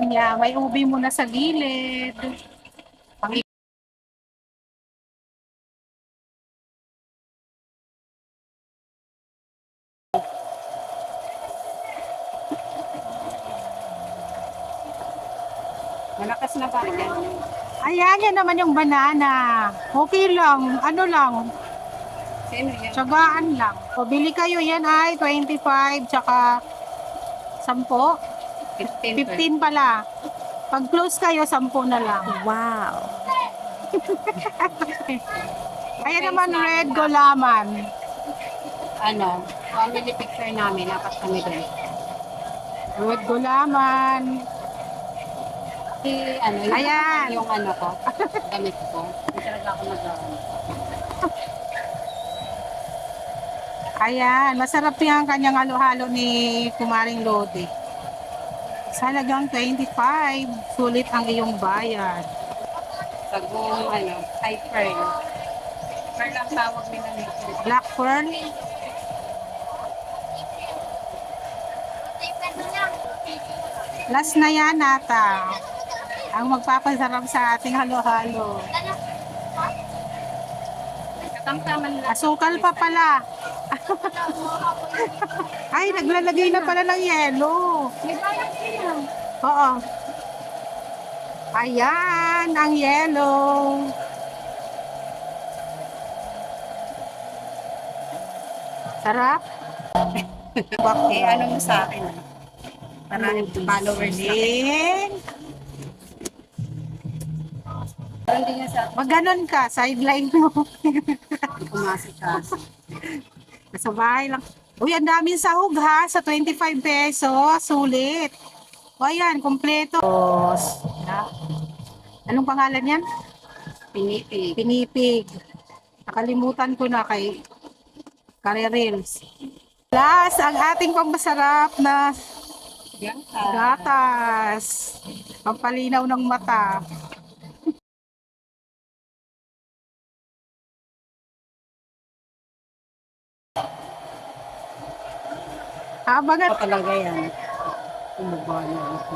Niya, may ubi muna sa gilid. Pang Malakas na ba yan? Ayan, yan naman yung banana. Okay lang, ano lang, Sino yan? tsagaan lang. O, bili kayo, yan ay 25, tsaka 10. 15 pala. Pag close kayo, 10 na lang. Wow. Ayan naman, red gulaman. Ano, family picture namin, apat kami doon. Red gulaman. Ano, yung, Ayan. yung ano ko, gamit ko. Hindi talaga ako nag-ano. Ayan, masarap yung kanyang halo-halo ni Kumaring Lodi. Sa halagang 25, sulit ang iyong bayad. Sagong, ano, high pearl. Pearl ang tawag nila nito. Black pearl. Last na yan nata. Ang magpapasarap sa ating halo-halo. Katamtaman lang. Asukal pa pala. Ay, naglalagay na pala ng yelo. May bayad sila. Oo. Ayan, ang yelo. Sarap. Eh, ano mo sa akin, ah? Para followers na. Galing. Pero hindi niya sa Mag ganon ka, sideline mo. pumasok ka. Sa bahay lang. Uy, ang daming sahog ha, sa 25 pesos, sulit. O ayan, kompleto. Anong pangalan yan? Pinipig. Pinipig. Nakalimutan ko na kay Reels. Last, ang ating pampasarap na Yan. gatas. Pampalinaw ng mata. Abangan. Talaga yan. Umubano.